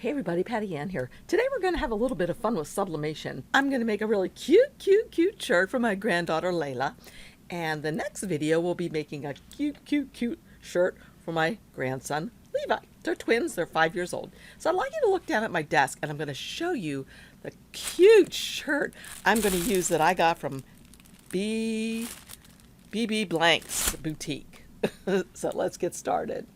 Hey everybody, Patty Ann here. Today we're going to have a little bit of fun with sublimation. I'm going to make a really cute shirt for my granddaughter Layla. And the next video we'll be making a cute shirt for my grandson Levi. They're twins, they're 5 years old. So I'd like you to look down at my desk and I'm going to show you the cute shirt I'm going to use that I got from BB Blanks boutique. So let's get started.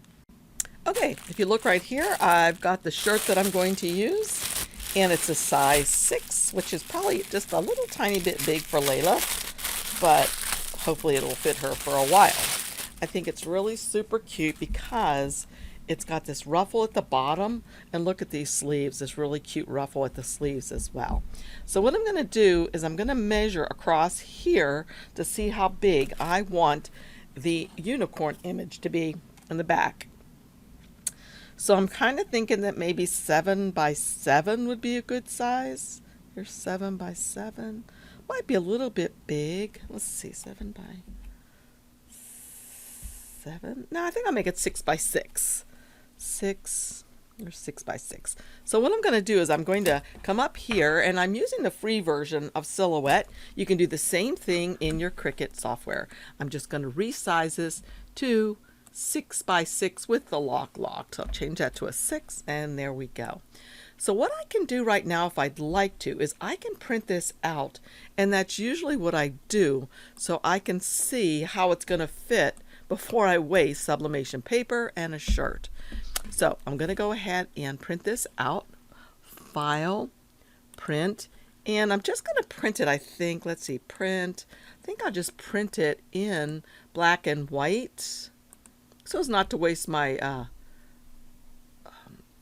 Okay, if you look right here, I've got the shirt that I'm going to use, and it's a size 6, which is probably just a little tiny bit big for Layla, but hopefully it'll fit her for a while. I think it's really super cute because it's got this ruffle at the bottom, and look at these sleeves, this really cute ruffle at the sleeves as well. So what I'm going to do is I'm going to measure across here to see how big I want the unicorn image to be in the back. So I'm kind of thinking that maybe 7 by 7 would be a good size. Here's 7 by 7. Might be a little bit big. Let's see, 7 by 7. No, I think I'll make it 6 by 6. 6 or 6 by 6. So what I'm going to do is I'm going to come up here, and I'm using the free version of Silhouette. You can do the same thing in your Cricut software. I'm just going to resize this to 6 by 6 with the lock. So I'll change that to a 6, and there we go. So what I can do right now, if I'd like to, is I can print this out, and that's usually what I do so I can see how it's going to fit before I waste sublimation paper and a shirt. So I'm going to go ahead and print this out. File, print, and I'm just going to print it, I think. Let's see, print. I think I'll just print it in black and white, so as not to waste my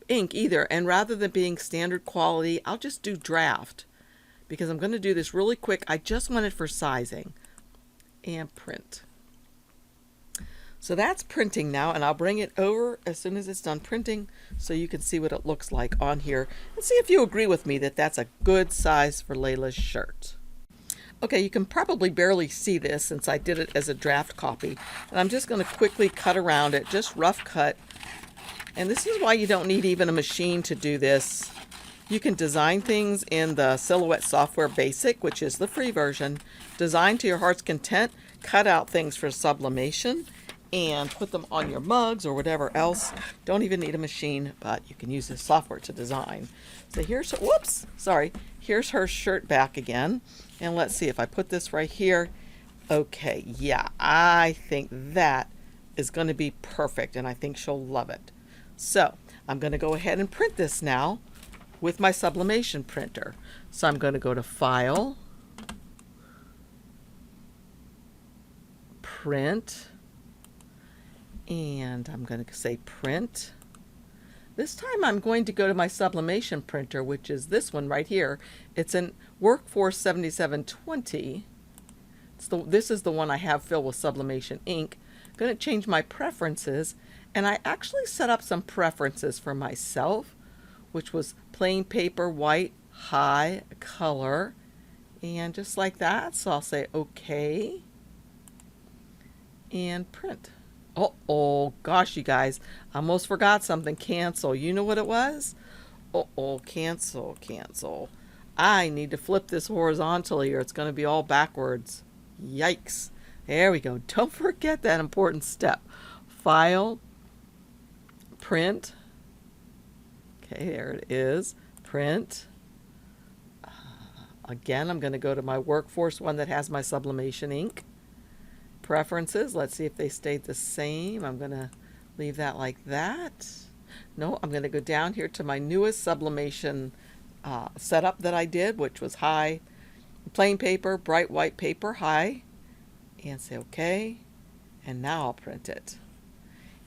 ink either. And rather than being standard quality, I'll just do draft because I'm going to do this really quick. I just want it for sizing. And print. So that's printing now, and I'll bring it over as soon as it's done printing so you can see what it looks like on here and see if you agree with me that that's a good size for Layla's shirt. Okay, you can probably barely see this since I did it as a draft copy. And I'm just going to quickly cut around it, just rough cut. And this is why you don't need even a machine to do this. You can design things in the Silhouette Software Basic, which is the free version. Design to your heart's content. Cut out things for sublimation and put them on your mugs or whatever else. Don't even need a machine, but you can use this software to design. So here's, whoops, sorry. Here's her shirt back again. And let's see if I put this right here. Okay, yeah, I think that is going to be perfect, and I think she'll love it. So I'm going to go ahead and print this now with my sublimation printer. So I'm going to go to File, Print, and I'm going to say Print. This time I'm going to go to my sublimation printer, which is this one right here. It's an Workforce 7720. This is the one I have filled with sublimation ink. I'm going to change my preferences, and I actually set up some preferences for myself, which was plain paper, white, high, color, and just like that. So I'll say OK and print. Oh gosh, you guys, I almost forgot something. Cancel. You know what it was? Cancel. I need to flip this horizontally or it's going to be all backwards. Yikes. There we go. Don't forget that important step. File, print. Okay, there it is. Print. Again, I'm going to go to my Workforce one that has my sublimation ink. Preferences, let's see if they stayed the same. I'm going to leave that like that. No, I'm going to go down here to my newest sublimation setup that I did, which was high, plain paper, bright white paper, high, and say OK. And now I'll print it.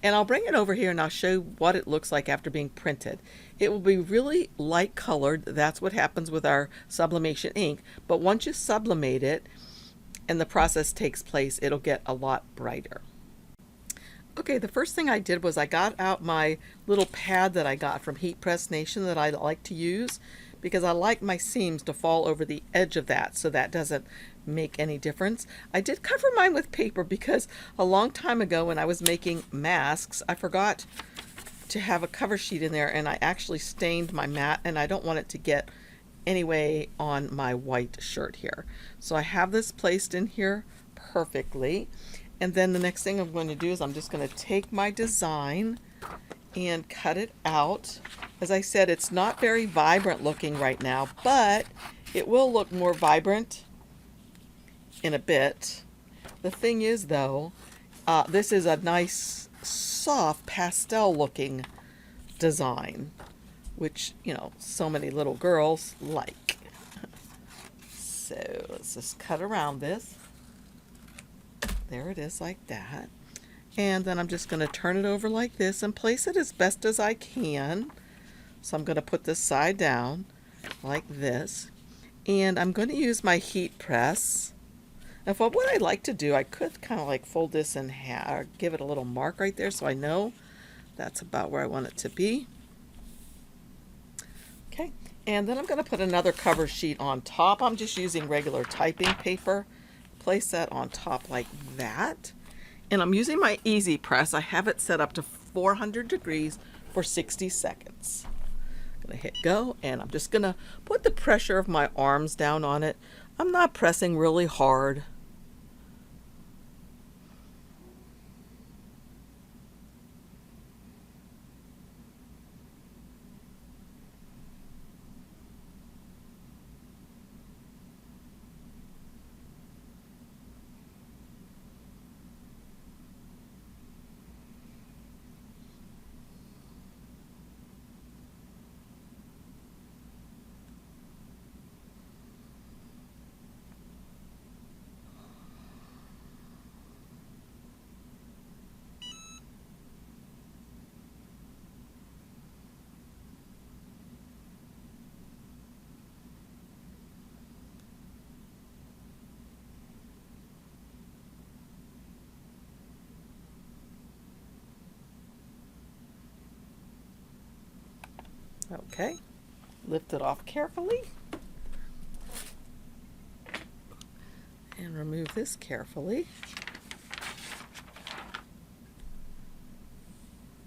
And I'll bring it over here and I'll show you what it looks like after being printed. It will be really light colored. That's what happens with our sublimation ink. But once you sublimate it, and the process takes place, it'll get a lot brighter. Okay, the first thing I did was I got out my little pad that I got from Heat Press Nation that I like to use because I like my seams to fall over the edge of that so that doesn't make any difference. I did cover mine with paper because a long time ago when I was making masks, I forgot to have a cover sheet in there, and I actually stained my mat, and I don't want it to get anyway on my white shirt here. So I have this placed in here perfectly. And then the next thing I'm going to do is I'm just going to take my design and cut it out. As I said, it's not very vibrant looking right now, but it will look more vibrant in a bit. The thing is though, this is a nice soft pastel looking design, which, you know, so many little girls like. So let's just cut around this. There it is, like that. And then I'm just going to turn it over like this and place it as best as I can. So I'm going to put this side down like this. And I'm going to use my heat press. And what I'd like to do, I could kind of like fold this in half, or give it a little mark right there so I know that's about where I want it to be. Okay, and then I'm going to put another cover sheet on top. I'm just using regular typing paper. Place that on top like that. And I'm using my easy press. I have it set up to 400 degrees for 60 seconds. I'm going to hit go, and I'm just going to put the pressure of my arms down on it. I'm not pressing really hard. Okay, lift it off carefully and remove this carefully.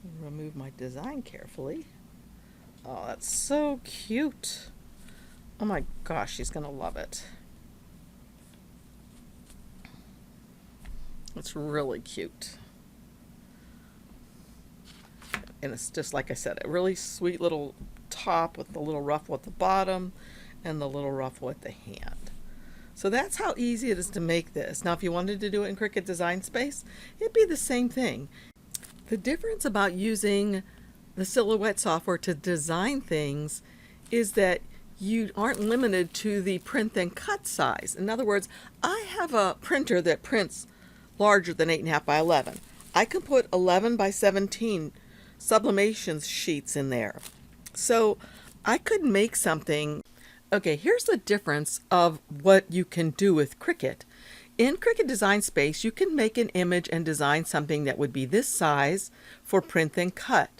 And remove my design carefully. Oh, that's so cute. Oh my gosh, she's gonna love it. It's really cute. And it's just, like I said, a really sweet little top with the little ruffle at the bottom and the little ruffle at the hand. So that's how easy it is to make this. Now, if you wanted to do it in Cricut Design Space, it'd be the same thing. The difference about using the Silhouette software to design things is that you aren't limited to the print and cut size. In other words, I have a printer that prints larger than 8.5 by 11. I can put 11 by 17 sublimation sheets in there. So I could make something. Okay, here's the difference of what you can do with Cricut. In Cricut Design Space, you can make an image and design something that would be this size for print and cut,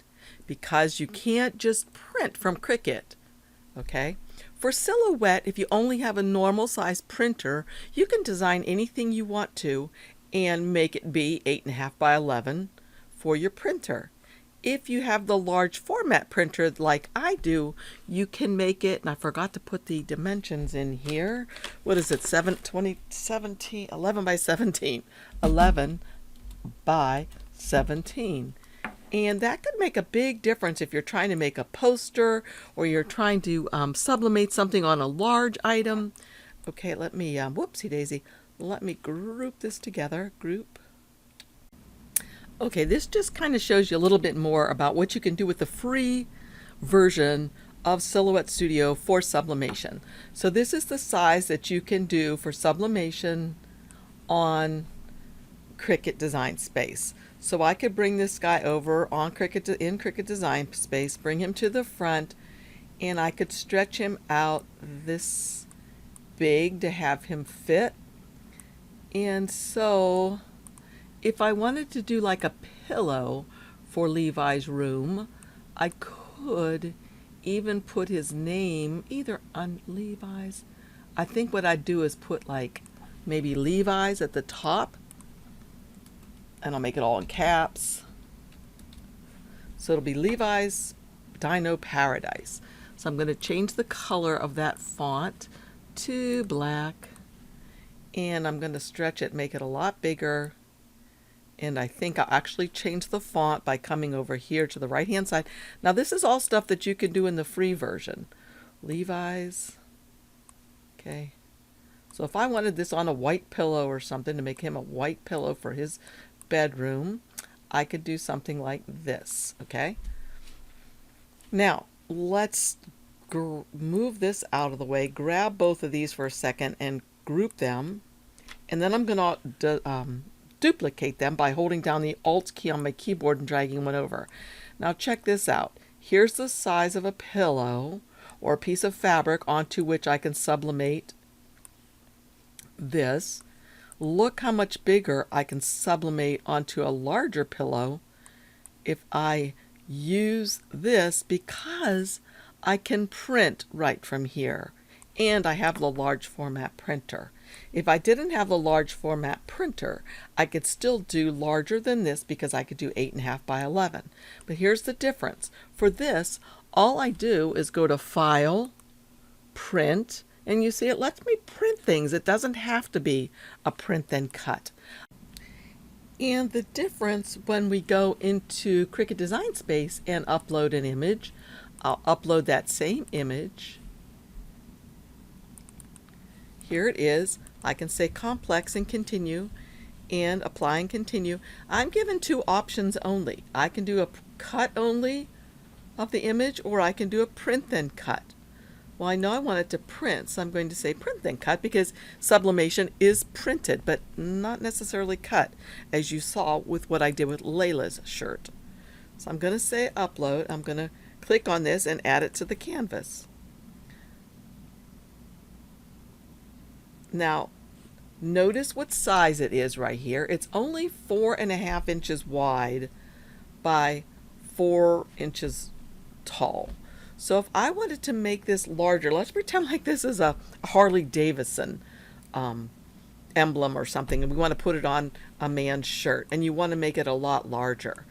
because you can't just print from Cricut. Okay? For Silhouette, if you only have a normal size printer, you can design anything you want to and make it be 8.5 by 11 for your printer. If you have the large format printer like I do, you can make it, and I forgot to put the dimensions in here. What is it? 11 by 17. 11 by 17. And that could make a big difference if you're trying to make a poster or you're trying to sublimate something on a large item. Okay, let me, whoopsie daisy, let me group this together. Group. Okay, this just kind of shows you a little bit more about what you can do with the free version of Silhouette Studio for sublimation. So this is the size that you can do for sublimation on Cricut Design Space. So I could bring this guy over on in Cricut Design Space, bring him to the front, and I could stretch him out this big to have him fit. And so if I wanted to do like a pillow for Levi's room, I could even put his name either on Levi's. I think what I'd do is put like maybe Levi's at the top, and I'll make it all in caps. So it'll be Levi's Dino Paradise. So I'm going to change the color of that font to black, and I'm going to stretch it, make it a lot bigger. And I think I'll actually change the font by coming over here to the right hand side. Now this is all stuff that you can do in the free version. Levi's. Okay. So if I wanted this on a white pillow or something to make him a white pillow for his bedroom, I could do something like this. Okay. Now let's move this out of the way, grab both of these for a second and group them. And then I'm going to duplicate them by holding down the Alt key on my keyboard and dragging one over. Now check this out. Here's the size of a pillow or a piece of fabric onto which I can sublimate this. Look how much bigger I can sublimate onto a larger pillow if I use this, because I can print right from here. And I have the large format printer. If I didn't have the large format printer, I could still do larger than this because I could do 8.5 by 11. But here's the difference. For this, all I do is go to File, Print, and you see it lets me print things. It doesn't have to be a print then cut. And the difference when we go into Cricut Design Space and upload an image, I'll upload that same image. Here it is. I can say complex and continue, and apply and continue. I'm given two options only. I can do a cut only of the image, or I can do a print then cut. Well, I know I want it to print, so I'm going to say print then cut, because sublimation is printed, but not necessarily cut, as you saw with what I did with Layla's shirt. So I'm going to say upload. I'm going to click on this and add it to the canvas. Now, notice what size it is right here. It's only 4.5 inches wide by 4 inches tall. So if I wanted to make this larger, let's pretend like this is a Harley Davidson emblem or something, and we want to put it on a man's shirt, and you want to make it a lot larger.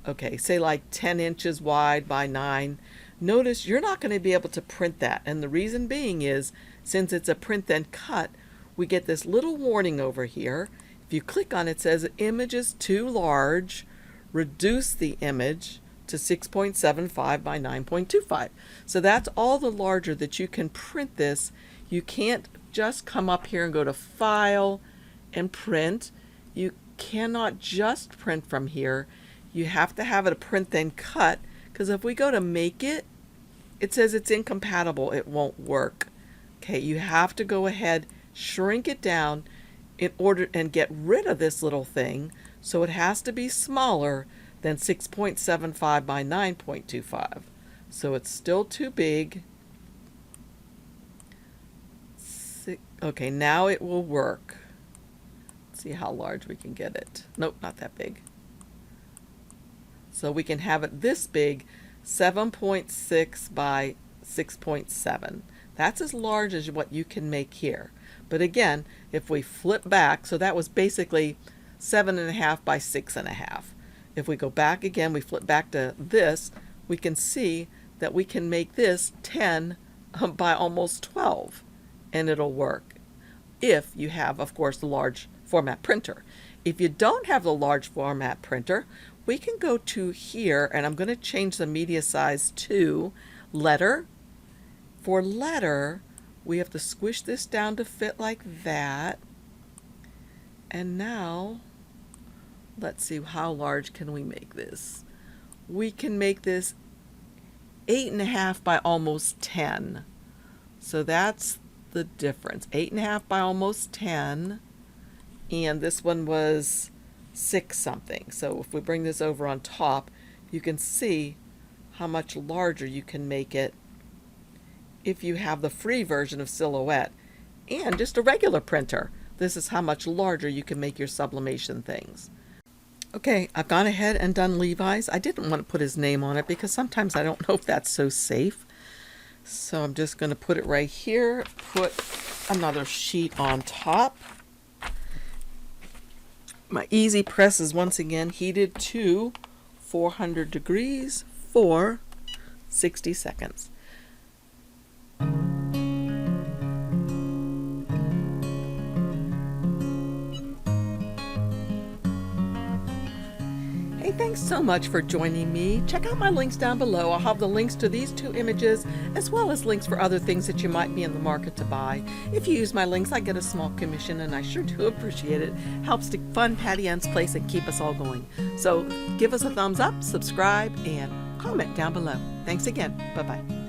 Okay, say like 10 inches wide by 9. Notice you're not going to be able to print that, and the reason being is, since it's a print then cut, we get this little warning over here. If you click on it, it says image is too large, reduce the image to 6.75 by 9.25. So that's all the larger that you can print this. You can't just come up here and go to File and Print. You cannot just print from here. You have to have it a print then cut, because if we go to make it, it says it's incompatible. It won't work. Okay, you have to go ahead, shrink it down in order and get rid of this little thing. So it has to be smaller than 6.75 by 9.25. So it's still too big. Okay, now it will work. Let's see how large we can get it. Nope, not that big. So we can have it this big, 7.6 by 6.7. That's as large as what you can make here. But again, if we flip back, so that was basically 7.5 by 6.5. If we go back again, we flip back to this, we can see that we can make this 10 by almost 12, and it'll work. If you have, of course, the large format printer. If you don't have the large format printer, we can go to here, and I'm going to change the media size to letter. For letter, we have to squish this down to fit like that. And now, let's see, how large can we make this? We can make this 8.5 by almost 10. So that's the difference. 8.5 by almost 10. And this one was 6 something. So if we bring this over on top, you can see how much larger you can make it if you have the free version of Silhouette and just a regular printer. This is how much larger you can make your sublimation things. Okay, I've gone ahead and done Levi's. I didn't want to put his name on it because sometimes I don't know if that's so safe. So I'm just going to put it right here, put another sheet on top. My easy press is once again heated to 400 degrees for 60 seconds. Hey, thanks so much for joining me. Check out my links down below. I'll have the links to these two images, as well as links for other things that you might be in the market to buy. If you use my links, I get a small commission, and I sure do appreciate it. Helps to fund Patty Ann's Place and keep us all going. So give us a thumbs up, subscribe, and comment down below. Thanks again. Bye-bye.